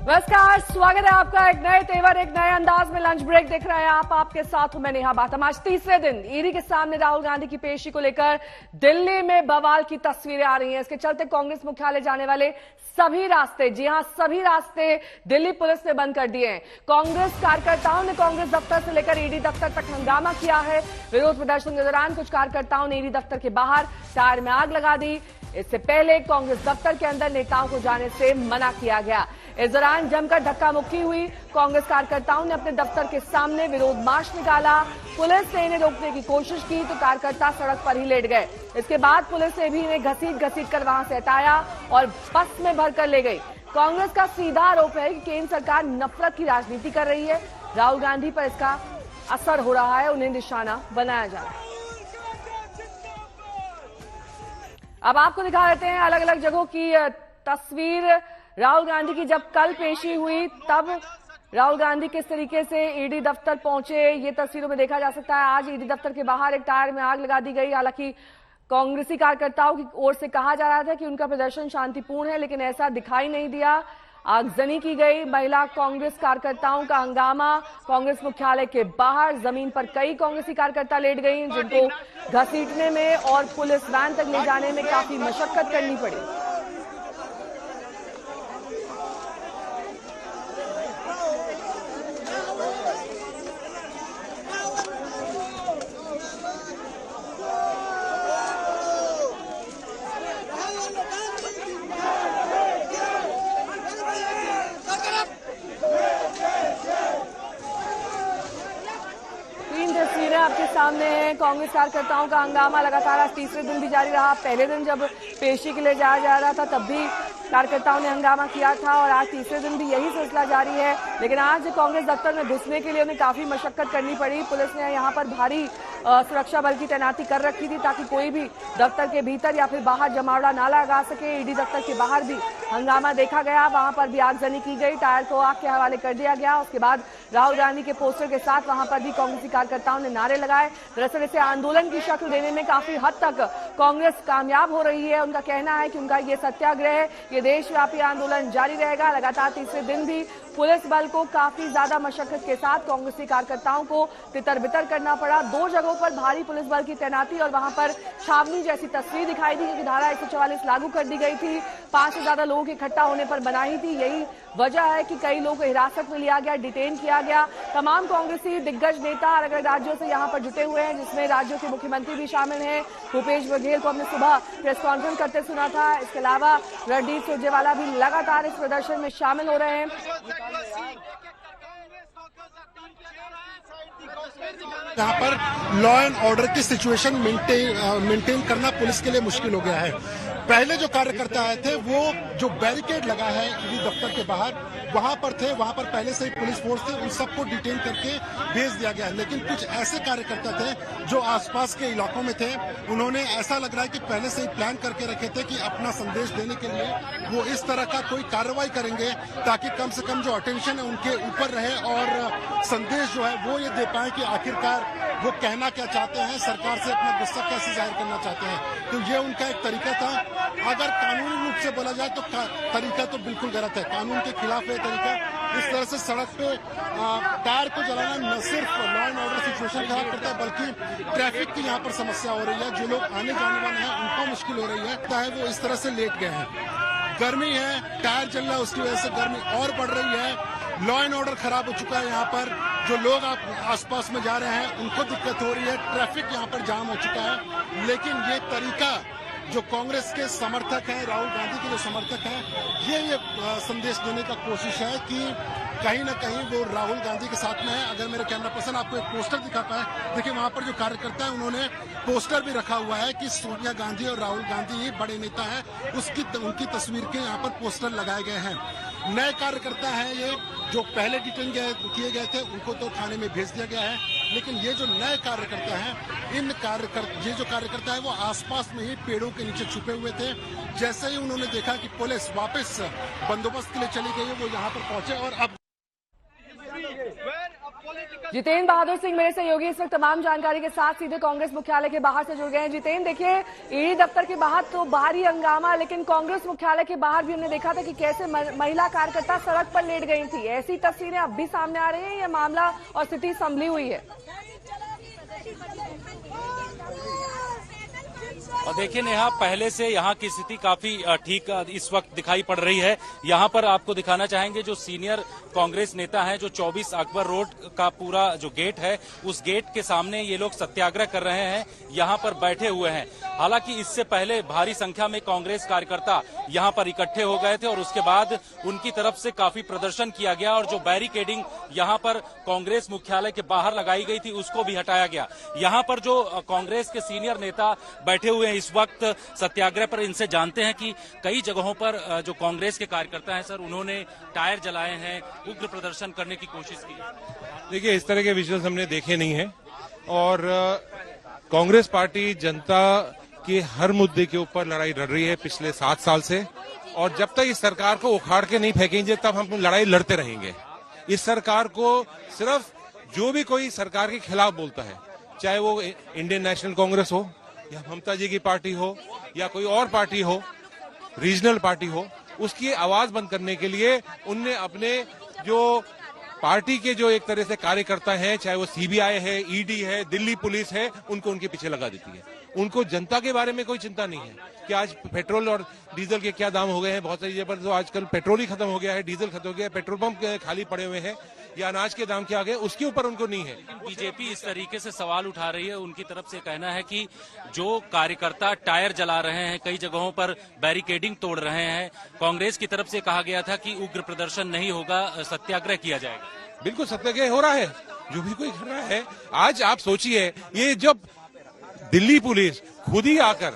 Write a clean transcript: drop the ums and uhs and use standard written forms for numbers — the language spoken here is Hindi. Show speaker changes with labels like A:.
A: नमस्कार, स्वागत है आपका एक नए तेवर एक नए अंदाज में लंच ब्रेक देख रहे हैं आप। आपके साथ हूं मैं नेहा बातम। आज तीसरे दिन ईडी के सामने राहुल गांधी की पेशी को लेकर दिल्ली में बवाल की तस्वीरें आ रही हैं। इसके चलते कांग्रेस मुख्यालय जाने वाले सभी रास्ते, जी हां सभी रास्ते दिल्ली पुलिस ने बंद कर दिए हैं। कांग्रेस कार्यकर्ताओं ने कांग्रेस दफ्तर से लेकर ईडी दफ्तर तक हंगामा किया है। विरोध प्रदर्शन के दौरान कुछ कार्यकर्ताओं ने ईडी दफ्तर के बाहर टायर में आग लगा दी। इससे पहले कांग्रेस दफ्तर के अंदर नेताओं को जाने से मना किया गया। इस दौरान जमकर धक्का मुक्की हुई। कांग्रेस कार्यकर्ताओं ने अपने दफ्तर के सामने विरोध मार्च निकाला। पुलिस ने इन्हें रोकने की कोशिश की तो कार्यकर्ता सड़क पर ही लेट गए। इसके बाद पुलिस ने भी इन्हें घसीट कर वहां से हटाया और बस में भरकर ले गई। कांग्रेस का सीधा आरोप है कि केंद्र सरकार नफरत की राजनीति कर रही है। राहुल गांधी पर इसका असर हो रहा है, उन्हें निशाना बनाया जा रहा है। अब आपको दिखा देते हैं अलग अलग जगहों की तस्वीर। राहुल गांधी की जब कल पेशी हुई तब राहुल गांधी किस तरीके से ईडी दफ्तर पहुंचे, ये तस्वीरों में देखा जा सकता है। आज ईडी दफ्तर के बाहर एक टायर में आग लगा दी गई। हालांकि कांग्रेसी कार्यकर्ताओं की ओर से कहा जा रहा था कि उनका प्रदर्शन शांतिपूर्ण है, लेकिन ऐसा दिखाई नहीं दिया। आगजनी की गई। महिला कांग्रेस कार्यकर्ताओं का हंगामा। कांग्रेस मुख्यालय के बाहर जमीन पर कई कांग्रेसी कार्यकर्ता लेट गई, जिनको घसीटने में और पुलिस वैन तक ले जाने में काफी मशक्कत करनी पड़ी। तस्वीरें आपके सामने हैं। कांग्रेस कार्यकर्ताओं का हंगामा लगातार आज तीसरे दिन भी जारी रहा। पहले दिन जब पेशी के लिए जाया जा रहा था तब भी कार्यकर्ताओं ने हंगामा किया था और आज तीसरे दिन भी यही सिलसिला जारी है। लेकिन आज कांग्रेस दफ्तर में घुसने के लिए उन्हें काफी मशक्कत करनी पड़ी। पुलिस ने यहां पर भारी सुरक्षा बल की तैनाती कर रखी थी ताकि कोई भी दफ्तर के भीतर या फिर बाहर जमावड़ा ना लगा सके। ईडी दफ्तर के बाहर भी हंगामा देखा गया। वहां पर भी आगजनी की गई, टायर को आग के हवाले कर दिया गया। उसके बाद राहुल गांधी के पोस्टर के साथ वहां पर भी कांग्रेसी कार्यकर्ताओं ने नारे लगाए। दरअसल इसे आंदोलन की शक्ल देने में काफी हद तक कांग्रेस कामयाब हो रही है। उनका कहना है कि उनका ये सत्याग्रह, ये देशव्यापी आंदोलन जारी रहेगा। लगातार तीसरे दिन भी पुलिस बल को काफी ज्यादा मशक्कत के साथ कांग्रेसी कार्यकर्ताओं को तितर बितर करना पड़ा। 2 जगहों पर भारी पुलिस बल की तैनाती और वहां पर छावनी जैसी तस्वीर दिखाई दी क्योंकि धारा 144 लागू कर दी गई थी। 5 से ज्यादा लोगों के इकट्ठा होने पर मनाही थी। यही वजह है कि कई लोगों को हिरासत में लिया गया, डिटेन किया गया। तमाम कांग्रेसी दिग्गज नेता अलग अलग राज्यों से यहां पर जुटे हुए हैं, जिसमें राज्यों के मुख्यमंत्री भी शामिल हैं। भूपेश बघेल को हमने सुबह प्रेस कॉन्फ्रेंस करते सुना था। इसके अलावा रणदीप सुरजेवाला भी लगातार इस प्रदर्शन में शामिल हो रहे हैं।
B: यहाँ पर लॉ एंड ऑर्डर की सिचुएशन मेंटेन करना पुलिस के लिए मुश्किल हो गया है। पहले जो कार्यकर्ता आए थे वो जो बैरिकेड लगा है ईडी दफ्तर के बाहर वहां पर थे, वहां पर पहले से ही पुलिस फोर्स थे, उन सबको डिटेन करके भेज दिया गया। लेकिन कुछ ऐसे कार्यकर्ता थे जो आसपास के इलाकों में थे, उन्होंने ऐसा लग रहा है कि पहले से ही प्लान करके रखे थे कि अपना संदेश देने के लिए वो इस तरह का कोई कार्रवाई करेंगे ताकि कम से कम जो अटेंशन है उनके ऊपर रहे और संदेश जो है वो ये दे पाए कि आखिरकार वो कहना क्या चाहते हैं, सरकार से अपना गुस्सा कैसे जाहिर करना चाहते हैं। तो ये उनका एक तरीका था। अगर कानूनी रूप से बोला जाए तो तरीका तो बिल्कुल गलत है, कानून के खिलाफ है तरीका। इस तरह से सड़क पे टायर को जलाना न सिर्फ लॉ एंड ऑर्डर सिचुएशन खराब करता है बल्कि ट्रैफिक की यहाँ पर समस्या हो रही है। जो लोग आने जाने वाले हैं उनको मुश्किल हो रही है, चाहे वो इस तरह से लेट गए हैं। गर्मी है, टायर जल रहा है, उसकी वजह से गर्मी और बढ़ रही है। लॉ एंड ऑर्डर खराब हो चुका है। यहाँ पर जो लोग आसपास में जा रहे हैं उनको दिक्कत हो रही है, ट्रैफिक यहाँ पर जाम हो चुका है। लेकिन ये तरीका जो कांग्रेस के समर्थक हैं, राहुल गांधी के जो समर्थक हैं, ये संदेश देने का कोशिश है कि कहीं ना कहीं वो राहुल गांधी के साथ में है। अगर मेरे कैमरा पर्सन आपको एक पोस्टर दिखा पाए, देखिए वहां पर जो कार्यकर्ता है उन्होंने पोस्टर भी रखा हुआ है कि सोनिया गांधी और राहुल गांधी ही बड़े नेता हैं, उनकी तस्वीर के यहाँ पर पोस्टर लगाए गए हैं। नए कार्यकर्ता हैं ये, जो पहले डिटेन किए गए थे उनको तो थाने में भेज दिया गया है। लेकिन ये जो नए कार्यकर्ता हैं, ये जो कार्यकर्ता है वो आसपास में ही पेड़ों के नीचे छुपे हुए थे। जैसे ही उन्होंने देखा कि पुलिस वापस बंदोबस्त के लिए चली गई है, वो यहाँ पर पहुंचे और अब
A: जितेंद्र बहादुर सिंह मेरे सहयोगी इस वक्त तमाम जानकारी के साथ सीधे कांग्रेस मुख्यालय के बाहर से जुड़ गए हैं। जितेंद्र, देखिए ईडी दफ्तर के बाहर तो भारी हंगामा, लेकिन कांग्रेस मुख्यालय के बाहर भी हमने देखा था कि कैसे महिला कार्यकर्ता सड़क पर लेट गई थी। ऐसी तस्वीरें अब भी सामने आ रही हैं, यह मामला और स्थिति संभली हुई है?
C: और देखिए नेहा, पहले से यहाँ की स्थिति काफी ठीक इस वक्त दिखाई पड़ रही है। यहाँ पर आपको दिखाना चाहेंगे जो सीनियर कांग्रेस नेता हैं, जो 24 अकबर रोड का पूरा जो गेट है, उस गेट के सामने ये लोग सत्याग्रह कर रहे हैं, यहाँ पर बैठे हुए हैं। हालांकि इससे पहले भारी संख्या में कांग्रेस कार्यकर्ता यहाँ पर इकट्ठे हो गए थे और उसके बाद उनकी तरफ से काफी प्रदर्शन किया गया और जो बैरिकेडिंग यहाँ पर कांग्रेस मुख्यालय के बाहर लगाई गई थी उसको भी हटाया गया। यहाँ पर जो कांग्रेस के सीनियर नेता बैठे हुए हैं इस वक्त सत्याग्रह पर, इनसे जानते हैं कि कई जगहों पर जो कांग्रेस के कार्यकर्ता हैं सर, उन्होंने टायर जलाए हैं, उग्र प्रदर्शन करने की कोशिश की।
D: देखिए, इस तरह के विजुअल्स हमने देखे नहीं है और कांग्रेस पार्टी जनता के हर मुद्दे के ऊपर लड़ाई लड़ रही है पिछले 7 साल से, और जब तक इस सरकार को उखाड़ के नहीं फेंकेंगे तब हम लड़ाई लड़ते रहेंगे। इस सरकार को सिर्फ जो भी कोई सरकार के खिलाफ बोलता है, चाहे वो इंडियन नेशनल कांग्रेस हो या ममता जी की पार्टी हो या कोई और पार्टी हो, रीजनल पार्टी हो, उसकी आवाज बंद करने के लिए उनने अपने जो पार्टी के जो एक तरह से कार्यकर्ता हैं, चाहे वो सीबीआई है, ईडी है, दिल्ली पुलिस है, उनको उनके पीछे लगा देती है। उनको जनता के बारे में कोई चिंता नहीं है कि आज पेट्रोल और डीजल के क्या दाम हो गए हैं। बहुत सारी जगह पर तो आजकल पेट्रोल ही खत्म हो गया है, डीजल खत्म हो गया है, पेट्रोल पंप खाली पड़े हुए हैं, या अनाज के दाम क्या गए, उसके ऊपर उनको नहीं है।
C: बीजेपी इस तरीके से सवाल उठा रही है, उनकी तरफ से कहना है कि जो कार्यकर्ता टायर जला रहे हैं, कई जगहों पर बैरिकेडिंग तोड़ रहे हैं, कांग्रेस की तरफ से कहा गया था कि उग्र प्रदर्शन नहीं होगा, सत्याग्रह किया जाएगा।
D: बिल्कुल सत्याग्रह हो रहा है, जो भी कोई कर रहा है। आज आप सोचिए, ये जब दिल्ली पुलिस खुद ही आकर